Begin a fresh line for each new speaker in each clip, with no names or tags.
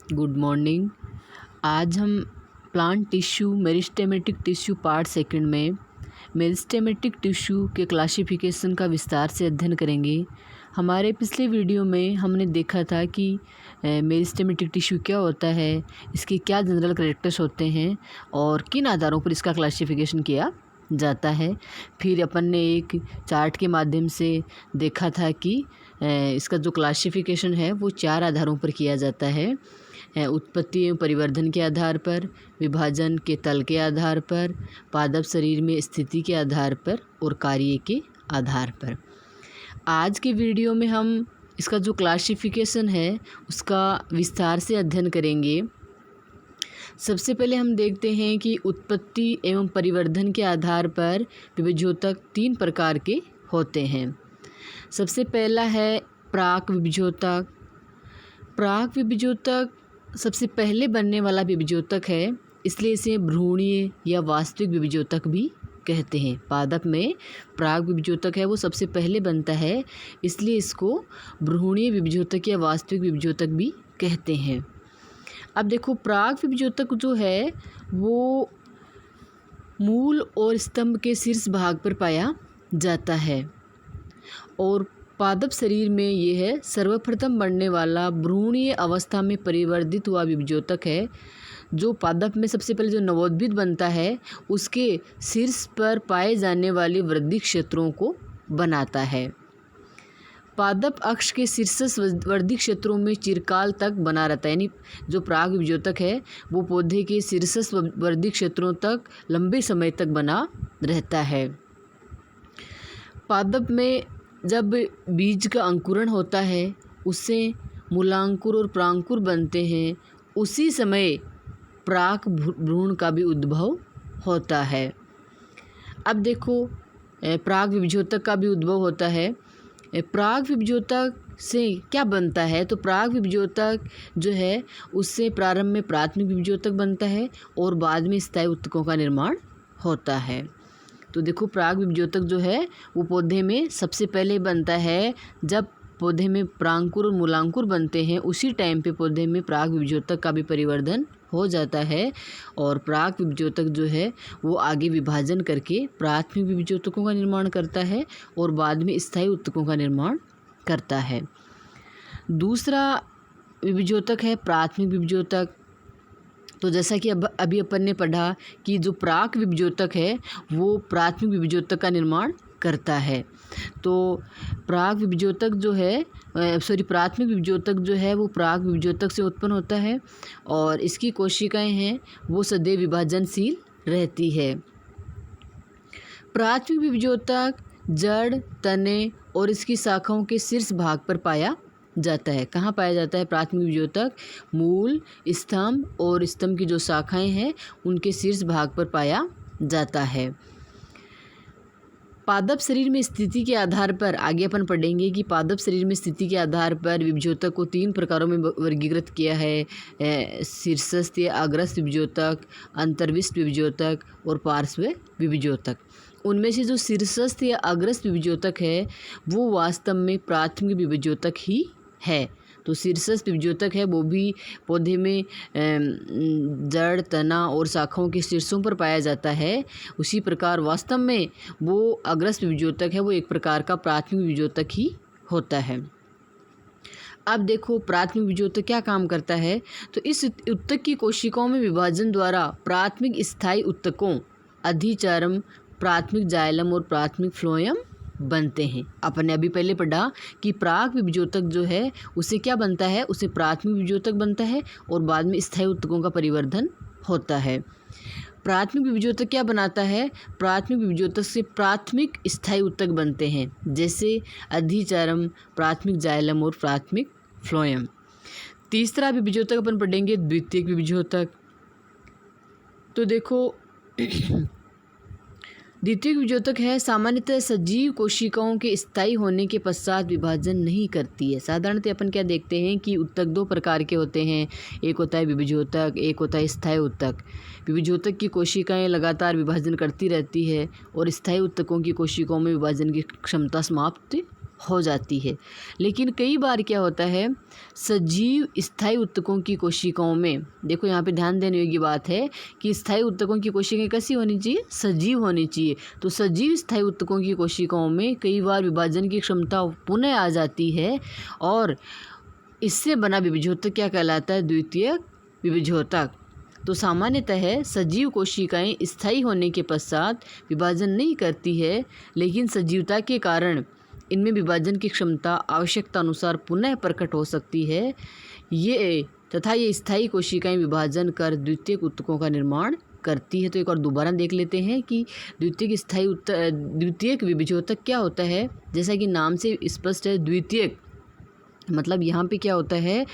Good morning. आज हम plant tissue meristematic tissue part second में मेरिस्टेमेटिक टिश्यू के क्लासिफिकेशन का विस्तार से अध्ययन करेंगे। हमारे पिछले वीडियो में हमने देखा था कि मेरिस्टेमेटिक टिश्यू क्या होता है, इसके क्या जनरल कैरेक्टर्स होते हैं और किन आधारों पर इसका क्लासिफिकेशन किया जाता है। फिर अपन ने एक चार्ट के माध्यम से देखा था कि इसका जो क्लासिफिकेशन है वो 4 आधारों पर किया जाता है। उत्पत्ति एवं परिवर्धन के आधार पर, विभाजन के तल के आधार पर, पादप शरीर में स्थिति के आधार पर और कार्य के आधार पर। आज के वीडियो में हम इसका जो क्लासिफिकेशन है उसका विस्तार से अध्ययन करेंगे। सबसे पहले हम देखते हैं कि उत्पत्ति एवं परिवर्धन के आधार पर विभिजोतक 3 प्रकार के होते हैं। सबसे पहला है प्राक विभिजोतक। प्राक विभिजोतक सबसे पहले बनने वाला विभिजोतक है, इसलिए इसे भ्रूणीय या वास्तविक विभिजोतक भी कहते हैं। पादप में प्राक विभिजोतक है वो सबसे पहले बनता है, इसलिए इसको भ्रूणीय विभिजोतक या वास्तविक विभिजोतक भी कहते हैं। अब देखो, प्राक विभिजोतक जो है वो मूल और स्तंभ के शीर्ष भाग पर पाया जाता है और पादप शरीर में ये है सर्वप्रथम बनने वाला भ्रूणीय अवस्था में परिवर्धित हुआ विभिजोतक है। जो पादप में सबसे पहले जो नवोद्भिद बनता है उसके शीर्ष पर पाए जाने वाले वृद्धि क्षेत्रों को बनाता है। पादप अक्ष के शीर्षस्थ वृद्धि क्षेत्रों में चिरकाल तक बना रहता है, यानी जो प्राक विभिजोतक है वो पौधे के शीर्षस्थ वृद्धि क्षेत्रों तक लंबे समय तक बना रहता है। पादप में जब बीज का अंकुरण होता है उससे मूलांकुर और प्रांकुर बनते हैं, उसी समय प्राक भ्रूण का भी उद्भव होता है। अब देखो, प्राक विभिजोतक का भी उद्भव होता है। प्राक विभिजोतक से क्या बनता है, तो प्राक विभिजोतक जो है उससे प्रारंभ में प्राथमिक विभिजोतक बनता है और बाद में स्थायी उत्तकों का निर्माण होता है। तो देखो, प्राक विभिजोतक जो है वो पौधे में सबसे पहले बनता है। जब पौधे में प्रांकुर और मूलांकुर बनते हैं उसी टाइम पे पौधे में प्राक विभिजोतक का भी परिवर्धन हो जाता है और प्राक विभिजोतक जो है वो आगे विभाजन करके प्राथमिक विभिजोतकों का निर्माण करता है और बाद में स्थायी उत्तकों का निर्माण करता है। दूसरा विभिजोतक है प्राथमिक विभिजोतक। तो जैसा कि अभी अपन ने पढ़ा कि जो प्राक विभिजोतक है वो प्राथमिक विभिजोतक का निर्माण करता है। तो प्राक विभिजोतक जो है प्राथमिक विभिजोतक जो है वो प्राक विभिजोतक से उत्पन्न होता है और इसकी कोशिकाएं हैं वो सदैव विभाजनशील रहती है। प्राथमिक विभिजोतक जड़, तने और इसकी शाखाओं के शीर्ष भाग पर पाया जाता है। कहाँ पाया जाता है प्राथमिक विभिजोतक? मूल, स्तंभ और स्तंभ की जो शाखाएं हैं उनके शीर्ष भाग पर पाया जाता है। पादप शरीर में स्थिति के आधार पर आगे अपन पढ़ेंगे कि पादप शरीर में स्थिति के आधार पर विभिजोतक को 3 प्रकारों में वर्गीकृत किया है। शीर्षस्थ या अग्रस्थ विभिजोतक, अंतर्विष्ट विभिजोतक और पार्श्व विभिजोतक। उनमें से जो शीर्षस्थ या अग्रस्थ विभिजोतक है वो वास्तव में प्राथमिक विभिजोतक ही है। तो शीर्षस्थ विभिजोतक है वो भी पौधे में जड़, तना और शाखाओं के शीर्षों पर पाया जाता है। उसी प्रकार वास्तव में वो अग्रस्थ विभिजोतक है वो एक प्रकार का प्राथमिक विभिजोतक ही होता है। अब देखो, प्राथमिक विभिजोतक क्या काम करता है, तो इस उत्तक की कोशिकाओं में विभाजन द्वारा प्राथमिक स्थायी उत्तकों अधिचारम, प्राथमिक जाइलम और प्राथमिक फ्लोएम बनते हैं। अपन ने अभी पहले पढ़ा कि प्राक विभिजोतक जो है उसे क्या बनता है, उसे प्राथमिक विभिजोतक बनता है और बाद में स्थायी उत्तकों का परिवर्धन होता है। प्राथमिक विभिजोतक क्या बनाता है? प्राथमिक विभिजोतक से प्राथमिक स्थायी उत्तक बनते हैं, जैसे अधिचारम, प्राथमिक जाइलम और प्राथमिक फ्लोएम। तीसरा विभिजोतक अपन पढ़ेंगे द्वितीयक विभिजोतक। तो देखो, द्वितीयक विभिजोतक है सामान्यतः सजीव कोशिकाओं के स्थायी होने के पश्चात विभाजन नहीं करती है। साधारणतः अपन क्या देखते हैं कि उत्तक 2 प्रकार के होते हैं, एक होता है विभिजोतक, एक होता है स्थायी उत्तक। विभिजोतक की कोशिकाएं लगातार विभाजन करती रहती है और स्थायी उत्तकों की कोशिकाओं में विभाजन की क्षमता समाप्त हो जाती है। लेकिन कई बार क्या होता है, सजीव स्थायी ऊतकों की कोशिकाओं में, देखो यहाँ पे ध्यान देने योग्य बात है कि स्थायी ऊतकों की कोशिकाएं कैसी होनी चाहिए, सजीव होनी चाहिए। तो सजीव स्थायी ऊतकों की कोशिकाओं में कई बार विभाजन की क्षमता पुनः आ जाती है और इससे बना विभेद्योतक क्या कहलाता है, द्वितीयक विभेद्योतक। तो सामान्यतः सजीव कोशिकाएं स्थायी होने के पश्चात विभाजन नहीं करती है, लेकिन सजीवता के कारण इनमें विभाजन की क्षमता आवश्यकता अनुसार पुनः प्रकट हो सकती है। ये स्थायी कोशिकाएं विभाजन कर द्वितीयक ऊतकों का निर्माण करती है। तो एक और दोबारा देख लेते हैं कि द्वितीयक विभेद्योतक क्या होता है। जैसा कि नाम से स्पष्ट है, द्वितीयक मतलब यहाँ पे क्या होता है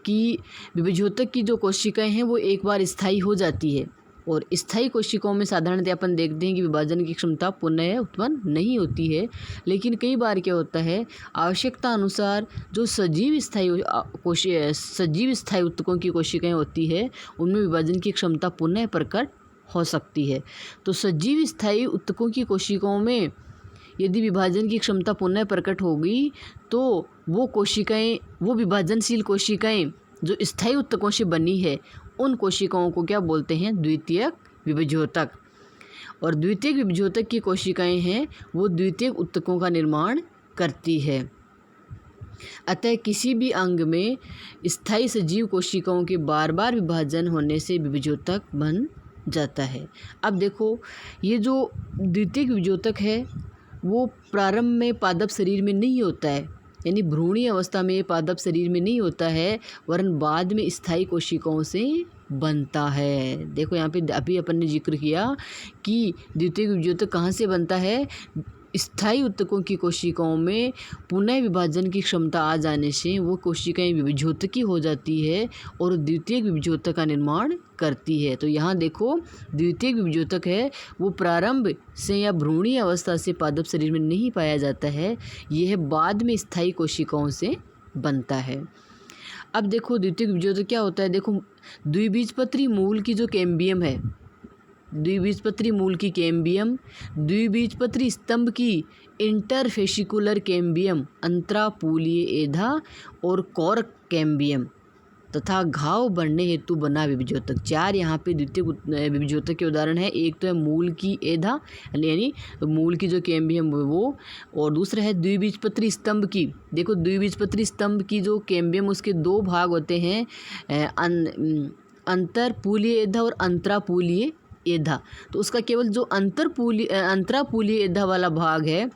कि विभेद्योतक की जो कोशिकाएं हैं वो एक बार स्थायी हो जाती है, और स्थायी कोशिकाओं में साधारणतः अपन देखते हैं कि विभाजन की क्षमता पुनः उत्पन्न नहीं होती है। लेकिन कई बार क्या होता है, आवश्यकता अनुसार जो सजीव स्थायी ऊतकों की कोशिकाएं होती है उनमें विभाजन की क्षमता पुनः प्रकट हो सकती है। तो सजीव स्थायी ऊतकों की कोशिकाओं में यदि विभाजन की क्षमता पुनः प्रकट होगी तो वो विभाजनशील कोशिकाएं जो स्थायी ऊतकों से बनी है उन कोशिकाओं को क्या बोलते हैं, द्वितीयक विभेद्योतक। और द्वितीयक विभेद्योतक की कोशिकाएं हैं वो द्वितीयक ऊतकों का निर्माण करती है। अतः किसी भी अंग में स्थायी सजीव कोशिकाओं के बार बार विभाजन होने से विभेद्योतक बन जाता है। अब देखो, ये जो द्वितीयक विभेद्योतक है वो प्रारंभ में पादप शरीर में नहीं होता है, यानी भ्रूणीय अवस्था में ये पादप शरीर में नहीं होता है, वरन बाद में स्थायी कोशिकाओं से बनता है। देखो यहाँ पे अभी अपन ने जिक्र किया कि द्वितीयक विभेद्योतक कहाँ से बनता है, स्थायी ऊतकों की कोशिकाओं में पुनः विभाजन की क्षमता आ जाने से वो कोशिकाएं विभेद्योतकी हो जाती है और द्वितीयक विभेद्योतक का निर्माण करती है। तो यहाँ देखो, द्वितीयक विभेद्योतक है वो प्रारंभ से या भ्रूणीय अवस्था से पादप शरीर में नहीं पाया जाता है, यह बाद में स्थायी कोशिकाओं से बनता है। अब देखो द्वितीयक विभेद्योतक क्या होता है। देखो, द्विबीजपत्री मूल की जो कैम्बियम है, द्विबीजपत्री मूल की कैम्बियम, द्विबीजपत्री स्तंभ की इंटरफेसिकुलर कैम्बियम, अंतरापूलीय एधा और कोरक कैम्बियम तथा घाव बढ़ने हेतु बना विभेद्योतक। चार यहाँ पे द्वितीयक विभेद्योतक के उदाहरण है। एक तो है मूल की एधा यानी मूल की जो कैम्बियम वो, और दूसरा है द्विबीजपत्री स्तंभ की। देखो, द्विबीजपत्री स्तंभ की जो कैम्बियम उसके दो भाग होते हैं, अंतरपूलीय एधा और अंतरापूलीय एधा। तो उसका केवल जो अंतरापूलीय एधा वाला भाग है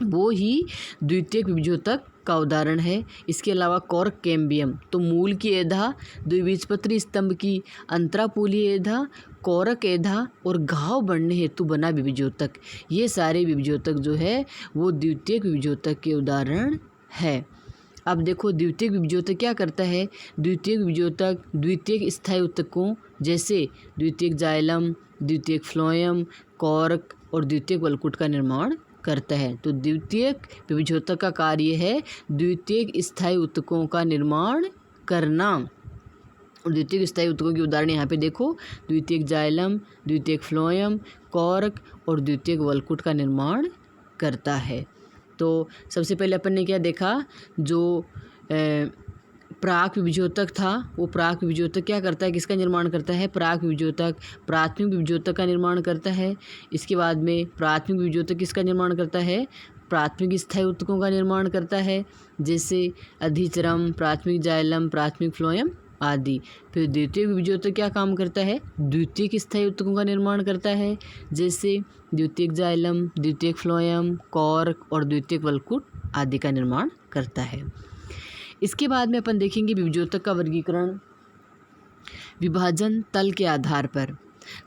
वो ही द्वितीयक विभेद्योतक का उदाहरण है। इसके अलावा कोरक कैम्बियम, तो मूल की एधा, द्विबीजपत्री स्तंभ की अंतरापूलीय एधा, कोरक एधा और घाव बढ़ने हेतु बना विभेद्योतक, ये सारे विभेद्योतक जो है वो द्वितीयक विभेद्योतक के उदाहरण है। अब देखो, द्वितीयक विभेद्योतक क्या करता है। द्वितीयक विभेद्योतक द्वितीयक स्थायी ऊतकों जैसे द्वितीयक जाइलम, द्वितीयक फ्लोएम, कोरक और द्वितीयक वल्कुट का निर्माण करता है। तो द्वितीयक विभेद्योतक का कार्य है द्वितीयक स्थायी ऊतकों का निर्माण करना। और द्वितीयक स्थायी ऊतकों की उदाहरण यहाँ पे देखो, द्वितीयक जाइलम, द्वितीयक फ्लोएम, कोरक और द्वितीयक वल्कुट का निर्माण करता है। तो सबसे पहले अपन ने क्या देखा, जो प्राक विभेद्योतक था वो प्राक विभेद्योतक क्या करता है, किसका निर्माण करता है, प्राक विभेद्योतक प्राथमिक विभेद्योतक का निर्माण करता है। इसके बाद में प्राथमिक विभेद्योतक किसका निर्माण करता है, प्राथमिक स्थायी ऊतकों का निर्माण करता है, जैसे अधिचरम, प्राथमिक जाइलम, प्राथमिक फ्लोएम आदि। फिर द्वितीयक विभेद्योतक क्या काम करता है, द्वितीयक स्थायी ऊतकों का निर्माण करता है, जैसे द्वितीयक जाइलम, द्वितीयक फ्लोएम, कोरक और द्वितीयक वल्कुट आदि का निर्माण करता है। इसके बाद में अपन देखेंगे विभेद्योतक का वर्गीकरण विभाजन तल के आधार पर।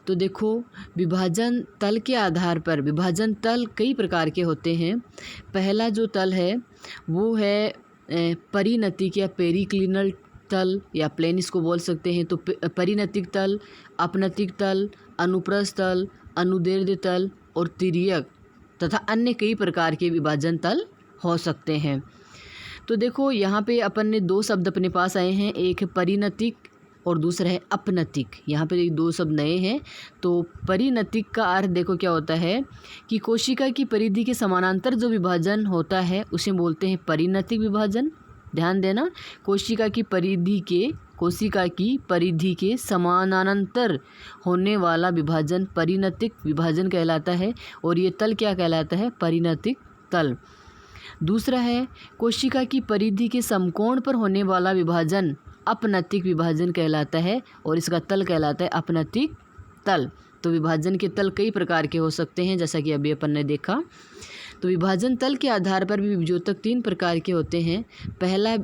तो देखो, विभाजन तल के आधार पर विभाजन तल कई प्रकार के होते हैं। पहला जो तल है वो है परिनतिक या पेरिक्लिनल तल या प्लेन इसको बोल सकते हैं। तो परिनतिक तल, अपनतिक तल, अनुप्रस्थ तल, अनुदैर्ध्य तल और तिर्यक तथा अन्य कई प्रकार के विभाजन तल हो सकते हैं। तो देखो, यहाँ पे अपन ने दो शब्द अपने पास आए हैं, एक है परिनतिक और दूसरा है अपनतिक। यहाँ पे दो शब्द नए हैं। तो परिनतिक का अर्थ देखो क्या होता है कि कोशिका की परिधि के समानांतर जो विभाजन होता है उसे बोलते हैं परिनतिक विभाजन। ध्यान देना, कोशिका की परिधि के समानांतर होने वाला विभाजन परिनतिक विभाजन कहलाता है और ये तल क्या कहलाता है? परिनतिक तल। दूसरा है कोशिका की परिधि के समकोण पर होने वाला विभाजन अपनतिक विभाजन कहलाता है और इसका तल कहलाता है अपनतिक तल। तो विभाजन के तल कई प्रकार के हो सकते हैं, जैसा कि अभी अपन ने देखा। तो विभाजन तल के आधार पर भी विभाजक 3 प्रकार के होते हैं। पहला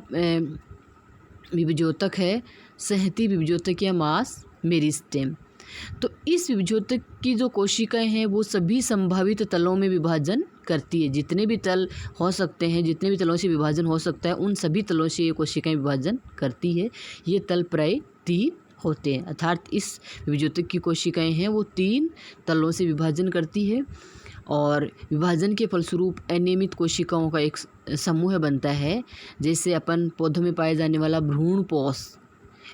विभाजक है संहति विभाजक या मास मेरिस्टेम। तो इस विभाजक की जो कोशिकाएं हैं वो सभी संभावित तलों में विभाजन करती है। जितने भी तल हो सकते हैं, जितने भी तलों से विभाजन हो सकता है, उन सभी तलों से ये कोशिकाएं विभाजन करती है। ये तल प्राय 3 होते हैं, अर्थात इस विभाजक की कोशिकाएं हैं वो 3 तलों से विभाजन करती है और विभाजन के फलस्वरूप अनियमित कोशिकाओं का एक समूह बनता है। जैसे अपन पौधों में पाए जाने वाला भ्रूणपोष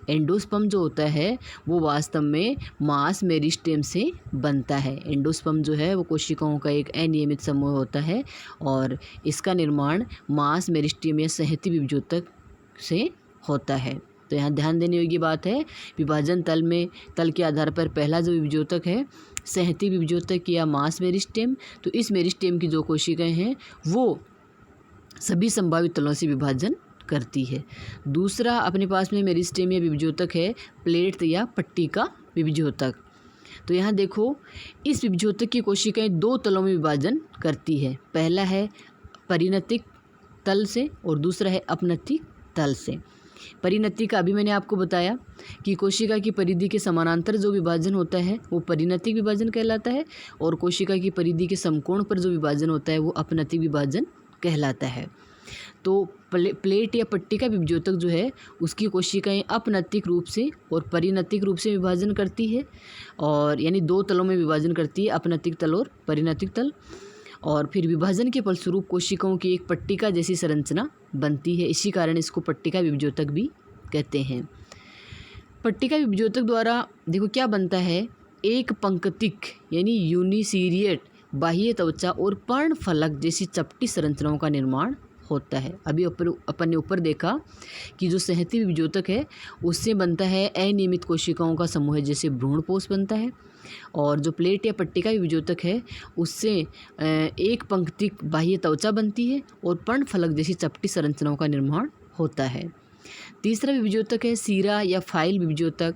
एंडोस्पर्म जो होता है वो वास्तव में मास मेरिस्टेम से बनता है। एंडोस्पर्म जो है वो कोशिकाओं का एक अनियमित समूह होता है और इसका निर्माण मास मेरिस्टेम या संहति विभाजक से होता है। तो यहाँ ध्यान देने योग्य बात है, विभाजन तल के आधार पर पहला जो विभाजक है संहति विभाजक या मास मेरिस्टेम। तो इस मेरिस्टेम की जो कोशिकाएं हैं वो सभी संभावित तलों से विभाजन करती है। दूसरा अपने पास में मेरिस्टेम या विभाजक है प्लेट या पट्टी का विभाजक। तो यहाँ देखो, इस विभाजक की कोशिकाएं 2 तलों में विभाजन करती है। पहला है परिनतिक तल से और दूसरा है अपनतिक तल से। परिनति का अभी मैंने आपको बताया कि कोशिका की परिधि के समानांतर जो विभाजन होता है वो परिनतिक विभाजन कहलाता है और कोशिका की परिधि के समकोण पर जो विभाजन होता है वो अपनतिक विभाजन कहलाता है। तो प्लेट या पट्टी का विभाजक जो है उसकी कोशिकाएं अपनतिक रूप से और परिनतिक रूप से विभाजन करती है और यानी 2 तलों में विभाजन करती है, अपनतिक तल और परिनतिक तल। और फिर विभाजन के फलस्वरूप कोशिकाओं की एक पट्टिका जैसी संरचना बनती है। इसी कारण इसको पट्टिका विभाजक भी कहते हैं। पट्टिका विभाजक द्वारा देखो क्या बनता है, एक पंक्तिक यानी यूनिसीरिएट बाह्य त्वचा और पर्णफलक जैसी चपटी संरचनाओं का निर्माण होता है। अभी अपन ने ऊपर देखा कि जो संहति विभाजक है उससे बनता है अनियमित कोशिकाओं का समूह जैसे भ्रूणपोष बनता है और जो प्लेट या पट्टिका विभाजक है उससे एक पंक्तिक बाह्य त्वचा बनती है और पर्णफलक जैसी चपटी संरचनाओं का निर्माण होता है। तीसरा विभाजक है सीरा या फाइल विभाजक।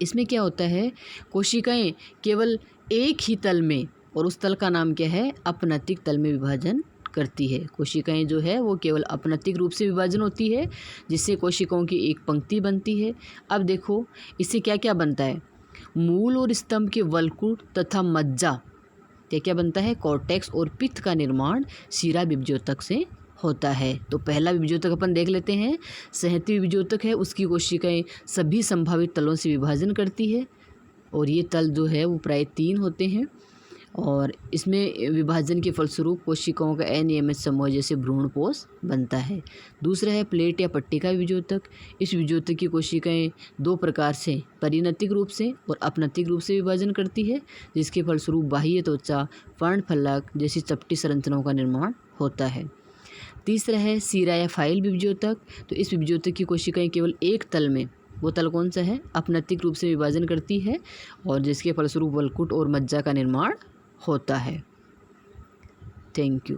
इसमें क्या होता है, कोशिकाएं केवल एक ही तल में और उस तल का नाम क्या है, अपनतिक तल में विभाजन करती है। कोशिकाएं जो है वो केवल अपनतिक रूप से विभाजन होती है जिससे कोशिकाओं की एक पंक्ति बनती है। अब देखो इससे क्या क्या बनता है, मूल और स्तंभ के वल्कुट तथा मज्जा क्या क्या बनता है, कॉर्टेक्स और पित्त का निर्माण सीरा विभाजक से होता है। तो पहला विभाजक अपन देख लेते हैं, संहति विभाजक है उसकी कोशिकाएं सभी संभावित तलों से विभाजन करती है और ये तल जो है वो प्राय 3 होते हैं और इसमें विभाजन के फलस्वरूप कोशिकाओं का अनियमित समूह जैसे भ्रूणपोष बनता है। दूसरा है प्लेट या पट्टिका विभाजक। इस विभाजक की कोशिकाएं 2 प्रकार से परिनतिक रूप से और अपनतिक रूप से विभाजन करती है जिसके फलस्वरूप बाह्य त्वचा पर्णफलक जैसी चपटी संरचनाओं का निर्माण होता है। तीसरा है सीरा या फाइल विभाजक। तो इस विभाजक की कोशिकाएं केवल एक तल में, वो तल कौन सा है, अपनतिक रूप से विभाजन करती है और जिसके फलस्वरूप वल्कुट और मज्जा का निर्माण होता है। Thank you.